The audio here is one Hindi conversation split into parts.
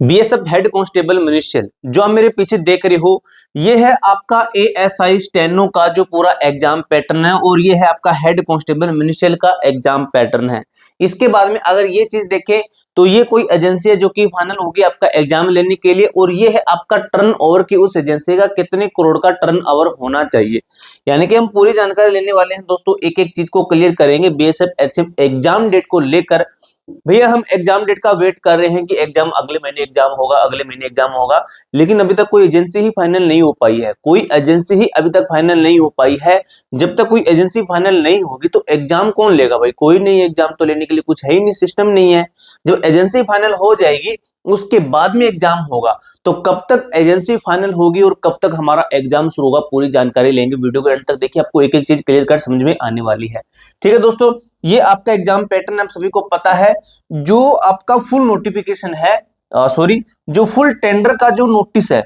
बीएसएफ हेड कांस्टेबल मिनिस्ट्रियल जो आप मेरे पीछे देख रहे हो, ये है आपका एएसआई स्टेनो का जो पूरा एग्जाम पैटर्न है और ये है आपका हेड कांस्टेबल मिनिस्ट्रियल का एग्जाम पैटर्न है। इसके बाद में अगर ये चीज देखें तो ये कोई एजेंसी है जो कि फाइनल होगी आपका एग्जाम लेने के लिए, और ये है आपका टर्न ओवर की उस एजेंसी का कितने करोड़ का टर्न ओवर होना चाहिए। यानी कि हम पूरी जानकारी लेने वाले हैं दोस्तों, एक एक चीज को क्लियर करेंगे बीएसएफ एचएफ एग्जाम डेट को लेकर। भैया हम एग्जाम डेट का वेट कर रहे हैं कि एग्जाम अगले महीने एग्जाम होगा, अगले महीने एग्जाम होगा, लेकिन अभी तक कोई एजेंसी ही फाइनल नहीं हो पाई है। कोई एजेंसी ही अभी तक फाइनल नहीं हो पाई है। जब तक कोई एजेंसी फाइनल नहीं होगी तो एग्जाम कौन लेगा भाई? कोई नहीं, एग्जाम तो लेने के लिए कुछ है ही नहीं, सिस्टम नहीं है। जब एजेंसी फाइनल हो जाएगी उसके बाद में एग्जाम होगा, तो कब तक एजेंसी फाइनल होगी और कब तक हमारा एग्जाम शुरू होगा, पूरी जानकारी लेंगे। वीडियो के एंड तक देखिए, आपको एक एक चीज क्लियर कर समझ में आने वाली है। ठीक है दोस्तों, ये आपका एग्जाम पैटर्न आप सभी को पता है। जो आपका फुल नोटिफिकेशन है, सॉरी, जो फुल टेंडर का जो नोटिस है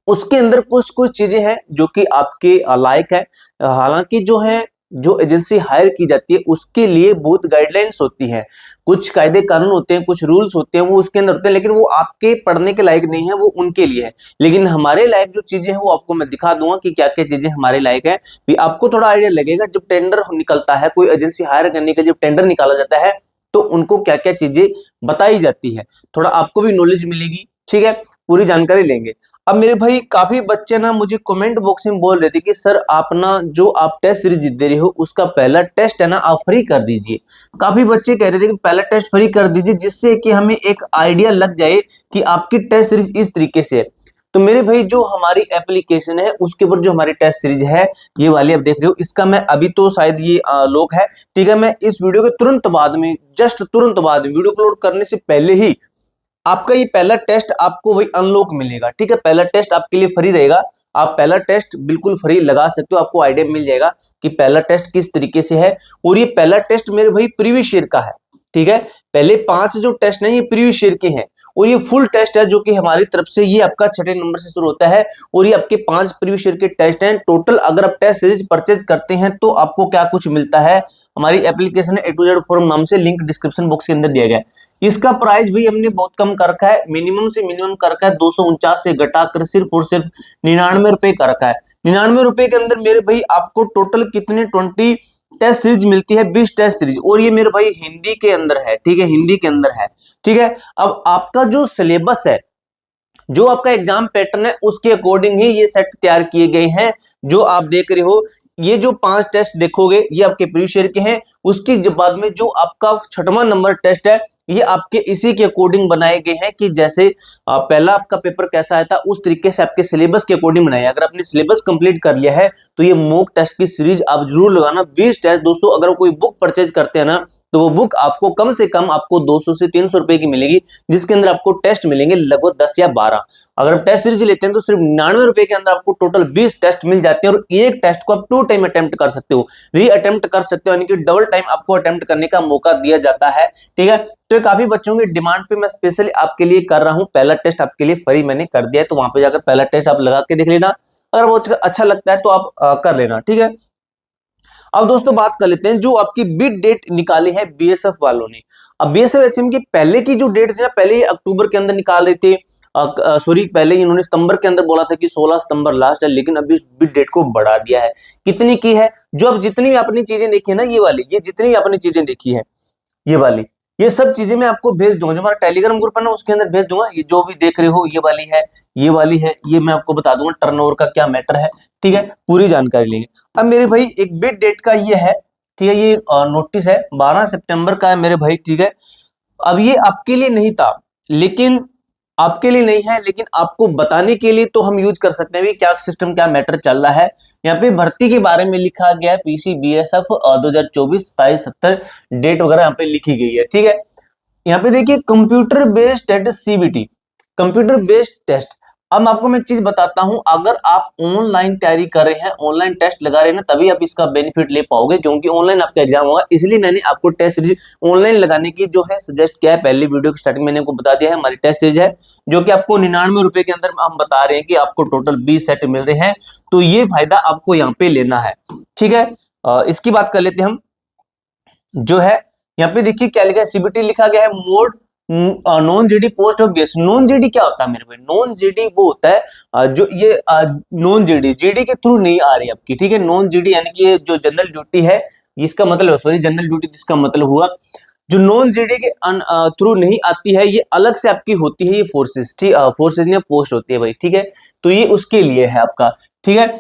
उसके अंदर कुछ कुछ चीजें हैं जो कि आपके लायक है। हालांकि जो है, जो एजेंसी हायर की जाती है उसके लिए बहुत गाइडलाइंस होती है, कुछ कायदे कानून होते हैं, कुछ रूल्स होते हैं, वो उसके अंदर होते हैं, लेकिन वो आपके पढ़ने के लायक नहीं है, वो उनके लिए है। लेकिन हमारे लायक जो चीजें हैं वो आपको मैं दिखा दूंगा कि क्या क्या चीजें हमारे लायक है। भी आपको थोड़ा आइडिया लगेगा जब टेंडर निकलता है, कोई एजेंसी हायर करने का जब टेंडर निकाला जाता है तो उनको क्या क्या चीजें बताई जाती है, थोड़ा आपको भी नॉलेज मिलेगी। ठीक है, पूरी जानकारी लेंगे। अब मेरे भाई काफी बच्चे ना मुझे कमेंट बॉक्स में बोल रहे थे कि सर आप ना जो आप टेस्ट सीरीज दे रहे हो उसका पहला टेस्ट है ना आप फ्री कर दीजिए। काफी बच्चे कह रहे थे कि पहला टेस्ट फ्री कर दीजिए जिससे कि हमें एक आइडिया लग जाए कि आपकी टेस्ट सीरीज इस तरीके से है। तो मेरे भाई जो हमारी एप्लीकेशन है उसके ऊपर जो हमारी टेस्ट सीरीज है ये वाली आप देख रहे हो, इसका मैं अभी तो शायद ये लोग है, ठीक है, मैं इस वीडियो के तुरंत बाद में, जस्ट तुरंत बाद में, वीडियो अपलोड करने से पहले ही आपका ये पहला टेस्ट आपको वही अनलॉक मिलेगा। ठीक है, पहला टेस्ट आपके लिए फ्री रहेगा, आप पहला टेस्ट बिल्कुल फ्री लगा सकते हो, आपको आइडिया मिल जाएगा कि पहला टेस्ट किस तरीके से है। और ये पहला टेस्ट मेरे भाई प्रीवियस ईयर का है। ठीक है, पहले 5 जो टेस्ट हैं ये प्रीवियस ईयर के हैं, और ये फुल टेस्ट है जो कि हमारी तरफ से ये आपका 6 नंबर से शुरू होता है, और ये आपके 5 प्रीवियस ईयर के टेस्ट हैं टोटल। अगर आप टेस्ट सीरीज परचेज करते हैं तो आपको क्या कुछ मिलता है, हमारी एप्लीकेशन है A to Z फॉर्म नाम से, लिंक डिस्क्रिप्शन बॉक्स के अंदर दिया गया है। इसका प्राइस भी हमने बहुत कम कर रखा है, मिनिमम से मिनिमम कर रखा है 249 से घटाकर सिर्फ और सिर्फ 99 रुपए कर रखा है। 99 रुपए के अंदर मेरे भाई आपको टोटल कितने 20 टेस्ट सीरीज मिलती है, 20 टेस्ट सीरीज, और ये मेरे भाई हिंदी के अंदर है। ठीक है, हिंदी के अंदर है। ठीक है, अब आपका जो सिलेबस है, जो आपका एग्जाम पैटर्न है उसके अकॉर्डिंग ही ये सेट तैयार किए गए हैं। जो आप देख रहे हो ये जो 5 टेस्ट देखोगे ये आपके प्रीवियस ईयर के हैं, उसके बाद में जो आपका 6वां नंबर टेस्ट है ये आपके इसी के अकॉर्डिंग बनाए गए हैं कि जैसे पहला आपका पेपर कैसा आया था उस तरीके से आपके सिलेबस के अकॉर्डिंग बनाया। अगर आपने सिलेबस कंप्लीट कर लिया है तो ये मॉक टेस्ट की सीरीज आप जरूर लगाना। 20 टेस्ट दोस्तों, अगर कोई बुक परचेज करते हैं ना तो वो बुक आपको कम से कम आपको 200 से 300 रुपए की मिलेगी, जिसके अंदर आपको टेस्ट मिलेंगे लगभग 10 या 12। अगर आप टेस्ट सीरीज लेते हैं तो सिर्फ 99 रुपए के अंदर आपको टोटल 20 टेस्ट मिल जाते हैं, और एक टेस्ट को आप 2 टाइम अटेम्प्ट कर सकते हो, री अटेम्प्ट कर सकते हो, यानी कि डबल टाइम आपको अटेम्प्ट करने का मौका दिया जाता है। ठीक है, तो काफी बच्चों की डिमांड पे मैं स्पेशली आपके लिए कर रहा हूं, पहला टेस्ट आपके लिए फ्री मैंने कर दिया है, तो वहां पे जाकर पहला टेस्ट आप लगा के देख लेना। अगर वो अच्छा लगता है तो आप कर लेना। ठीक है, अब दोस्तों बात कर लेते हैं जो आपकी बिड डेट निकाली है बीएसएफ वालों ने। अब बीएसएफ एचएम की पहले की जो डेट थी ना, पहले अक्टूबर के अंदर निकाल रहे थे, सॉरी पहले इन्होंने सितंबर के अंदर बोला था कि 16 सितंबर लास्ट है, लेकिन अभी बिड डेट को बढ़ा दिया है। कितनी की है? जो अब जितनी भी आपने चीजें देखी है ना, ये वाली, ये जितनी भी आपने चीजें देखी है ये वाली, ये सब चीजें मैं आपको भेज दूंगा, जो हमारा टेलीग्राम ग्रुप है ना उसके अंदर भेज दूंगा। ये जो भी देख रहे हो ये वाली है, ये वाली है, ये मैं आपको बता दूंगा टर्नओवर का क्या मैटर है। ठीक है, पूरी जानकारी लेंगे। अब मेरे भाई एक बिड डेट का ये है, ठीक है, ये नोटिस है 12 सितंबर का है मेरे भाई। ठीक है, अब ये आपके लिए नहीं था, लेकिन आपके लिए नहीं है, लेकिन आपको बताने के लिए तो हम यूज कर सकते हैं क्या सिस्टम, क्या मैटर चल रहा है। यहाँ पे भर्ती के बारे में लिखा गया है, पीसी बीएसएफ 2024 27-70 डेट वगैरह यहाँ पे लिखी गई है। ठीक है, यहाँ पे देखिए computer based test CBT, computer based test. अब आपको मैं एक चीज बताता हूं, अगर आप ऑनलाइन तैयारी कर रहे हैं, ऑनलाइन टेस्ट लगा रहे हैं ना, तभी आप इसका बेनिफिट ले पाओगे, क्योंकि ऑनलाइन आपका एग्जाम होगा। इसलिए मैंने आपको टेस्ट सीरीज ऑनलाइन लगाने की जो है सजेस्ट किया है। पहले वीडियो की स्टार्टिंग मैंने आपको बता दिया है, हमारी टेस्ट सीरीज है जो कि आपको 99 रुपए के अंदर हम बता रहे हैं कि आपको टोटल 20 सेट मिल रहे हैं, तो ये फायदा आपको यहाँ पे लेना है। ठीक है, इसकी बात कर लेते हैं हम। जो है यहाँ पे देखिए क्या लिखा है, सीबीटी लिखा गया है, mode non GD post of BS. Non GD क्या होता है मेरे भाई? नॉन जीडी वो होता है जो ये नॉन जीडी जीडी के थ्रू नहीं आ रही आपकी, ठीक है। नॉन जीडी यानी कि ये जो जनरल ड्यूटी है, इसका मतलब सॉरी जनरल ड्यूटी जिसका मतलब हुआ जो नॉन जीडी के थ्रू नहीं आती है, ये अलग से आपकी होती है, ये फोर्सेस, ठीक, फोर्सेस में पोस्ट होती है भाई, ठीक है। तो ये उसके लिए है आपका, ठीक है।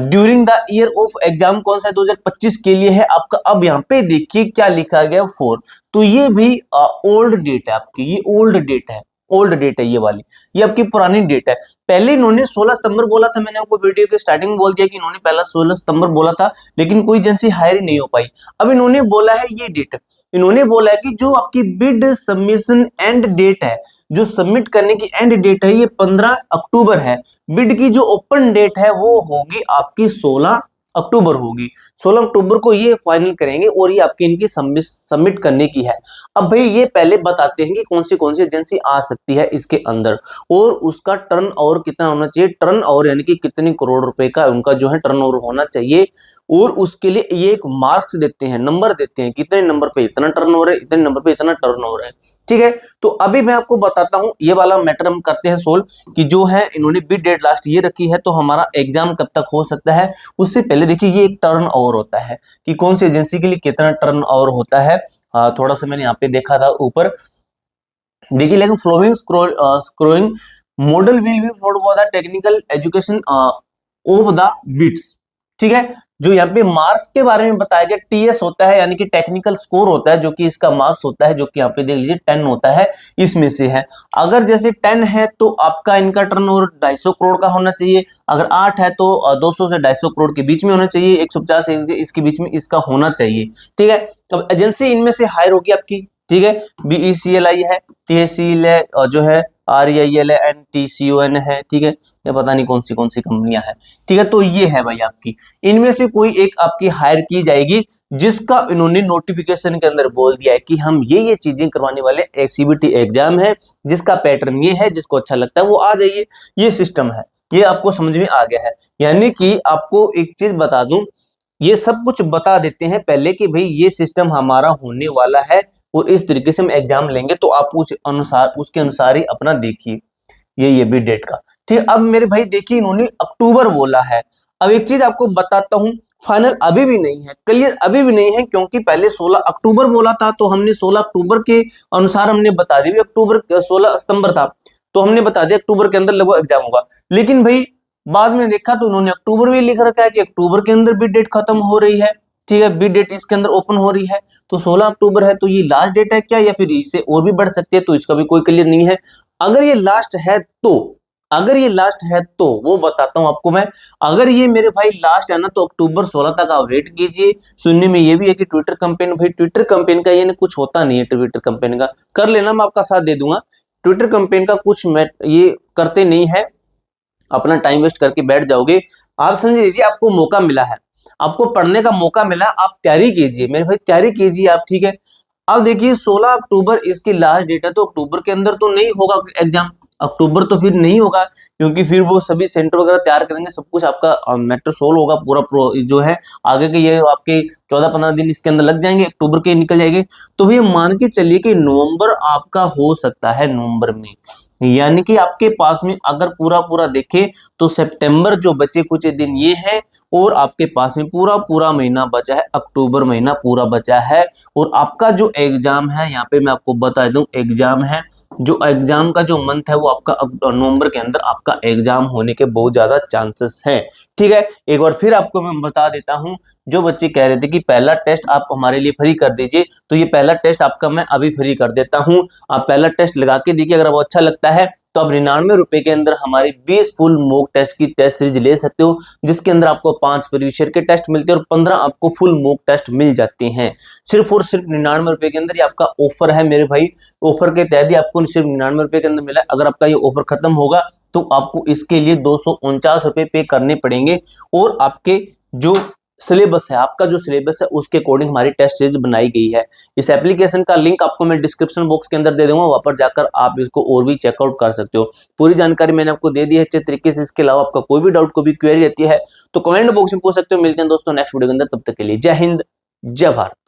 During the year of exam कौन सा है? 2025 के लिए है आपका। अब यहाँ पे देखिए क्या लिखा गया 4, तो ये भी ओल्ड डेट है आपकी, ये ओल्ड डेट है, ओल्ड डेट है ये वाली, ये आपकी पुरानी डेट है। पहले इन्होंने 16 सितंबर बोला था, मैंने आपको वीडियो के स्टार्टिंग में बोल दिया कि इन्होंने पहला 16 सितंबर बोला था, लेकिन कोई एजेंसी हायर ही नहीं हो पाई। अब इन्होंने बोला है ये डेट, इन्होंने बोला है कि जो आपकी बिड सबमिशन एंड डेट है, जो सबमिट करने की एंड डेट है, ये 15 अक्टूबर है। बिड की जो ओपन डेट है वो होगी आपकी 16 अक्टूबर होगी। 16 अक्टूबर को ये फाइनल करेंगे और ये आपकी इनकी सबमिट करने की है। अब भाई ये पहले बताते हैं कि कौन सी एजेंसी आ सकती है इसके अंदर, और उसका टर्न ओवर कितना होना चाहिए, टर्न ओवर यानी कि कितनी करोड़ रुपए का उनका जो है टर्न ओवर होना चाहिए, और उसके लिए ये एक मार्क्स देते हैं, नंबर देते हैं, कितने नंबर पे इतना टर्न ओवर है, इतने नंबर पे इतना टर्न ओवर है, ठीक है। तो अभी मैं आपको बताता हूं, ये वाला मैटर हम करते हैं सोल्व कि जो है इन्होंने बिड डेट लास्ट ये रखी है, तो हमारा एग्जाम कब तक हो सकता है। उससे पहले देखिए ये एक टर्न ओवर होता है कि कौन सी एजेंसी के लिए कितना टर्न ओवर होता है। थोड़ा सा मैंने यहाँ पे देखा था ऊपर, देखिए लेकिन फ्लोइंग स्क्रोइंग model will be for the technical education of the bits, ठीक है। जो यहाँ पे मार्क्स के बारे में बताया गया, टीएस होता है यानी कि टेक्निकल स्कोर होता है, जो कि इसका मार्क्स होता है, जो कि यहाँ पे देख लीजिए 10 होता है, इसमें से है। अगर जैसे 10 है तो आपका इनका टर्नओवर 250 करोड़ का होना चाहिए, अगर 8 है तो 200 से 250 करोड़ के बीच में होना चाहिए, 150 से इसके बीच में इसका होना चाहिए, ठीक है। तो एजेंसी इनमें से हायर होगी आपकी, ठीक है। BECLI है, TSCL है, और जो है REIL है, NTCON है, ठीक है। ये पता नहीं कौन सी कंपनियां हैं, ठीक है। तो ये है भाई आपकी, इनमें से कोई एक आपकी हायर की जाएगी, जिसका इन्होंने नोटिफिकेशन के अंदर बोल दिया है कि हम ये चीजें करवाने वाले, CBT एग्जाम है, जिसका पैटर्न ये है, जिसको अच्छा लगता है वो आ जाइए, ये सिस्टम है। ये आपको समझ में आ गया है। यानी कि आपको एक चीज बता दूं, ये सब कुछ बता देते हैं पहले कि भाई ये सिस्टम हमारा होने वाला है और इस तरीके से हम एग्जाम लेंगे, तो आप उस अनुसार उसके अनुसार ही अपना देखिए ये भी डेट का, ठीक। अब मेरे भाई देखिए इन्होंने अक्टूबर बोला है। अब एक चीज आपको बताता हूं, फाइनल अभी भी नहीं है, क्लियर अभी भी नहीं है, क्योंकि पहले 16 अक्टूबर बोला था, तो हमने 16 अक्टूबर के अनुसार हमने बता दिया, अक्टूबर 16 सितंबर था, तो हमने बता दिया अक्टूबर के अंदर लगभग एग्जाम होगा। लेकिन भाई बाद में देखा तो उन्होंने अक्टूबर भी लिख रखा है कि अक्टूबर के अंदर भी डेट खत्म हो रही है, ठीक है। बी डेट इसके अंदर ओपन हो रही है, तो 16 अक्टूबर है, तो ये लास्ट डेट है क्या, या फिर इससे और भी बढ़ सकती है, तो इसका भी कोई क्लियर नहीं है। अगर ये लास्ट है तो, अगर ये लास्ट है तो वो बताता हूं आपको मैं। अगर ये मेरे भाई लास्ट है ना, तो अक्टूबर 16 तक आप वेट कीजिए। सुनने में ये भी है कि ट्विटर कैंपेन, भाई ट्विटर कैंपेन का ये कुछ होता नहीं है, ट्विटर कैंपेन का कर लेना, मैं आपका साथ दे दूंगा। ट्विटर कैंपेन का कुछ ये करते नहीं है, अपना टाइम वेस्ट करके बैठ जाओगे। आप समझ लीजिए आपको मौका मिला है, आपको पढ़ने का मौका मिला, आप तैयारी कीजिए मेरे भाई, तैयारी कीजिए आप, ठीक है। अब देखिए 16 अक्टूबर इसकी लास्ट डेट है, तो अक्टूबर के अंदर तो नहीं होगा एग्जाम, अक्टूबर तो फिर नहीं होगा, क्योंकि फिर वो सभी सेंटर वगैरह तैयार करेंगे, सब कुछ आपका मैटर सोल्व होगा पूरा जो है आगे के, ये आपके 14-15 दिन इसके अंदर लग जाएंगे, अक्टूबर के निकल जाएंगे। तो भैया मान के चलिए कि नवंबर आपका हो सकता है, नवंबर में, यानी कि आपके पास में अगर पूरा देखे तो सितंबर जो बचे कुछ दिन ये है, और आपके पास में पूरा महीना बचा है, अक्टूबर महीना पूरा बचा है। और आपका जो एग्जाम है, यहाँ पे मैं आपको बता दूं, एग्जाम है, जो एग्जाम का जो मंथ है वो आपका नवंबर के अंदर आपका एग्जाम होने के बहुत ज्यादा चांसेस हैं, ठीक है। एक बार फिर आपको मैं बता देता हूं, जो बच्चे कह रहे थे कि पहला टेस्ट आप हमारे लिए फ्री कर दीजिए, तो ये पहला टेस्ट आपका मैं अभी फ्री कर देता हूं। आप पहला टेस्ट लगा के देखिए, अगर वो अच्छा लगता है तो आप 99 रुपए के अंदर हमारी 20 फुल मॉक टेस्ट की टेस्ट सीरीज ले सकते हो, जिसके अंदर आपको 5 प्रीवियस ईयर के टेस्ट मिलते हैं और 15 आपको फुल मॉक टेस्ट मिल जाते हैं, सिर्फ और सिर्फ 99 रुपए के अंदर। ये आपका ऑफर है मेरे भाई, ऑफर के तहत ही आपको सिर्फ 99 रुपए के अंदर मिला है। अगर आपका ये ऑफर खत्म होगा तो आपको इसके लिए 249 रुपए पे करने पड़ेंगे, और आपके जो सिलेबस है, आपका जो सिलेबस है उसके अकॉर्डिंग हमारी टेस्ट सीरीज बनाई गई है। इस एप्लीकेशन का लिंक आपको मैं डिस्क्रिप्शन बॉक्स के अंदर दे दूंगा, वहां पर जाकर आप इसको और भी चेकआउट कर सकते हो। पूरी जानकारी मैंने आपको दे दी है अच्छे तरीके से। इसके अलावा आपका कोई भी डाउट, कोई भी क्वेरी रहती है तो कमेंट बॉक्स में पूछ सकते हो। मिलते हैं दोस्तों नेक्स्ट वीडियो के अंदर, तब तक के लिए जय हिंद, जय भारत।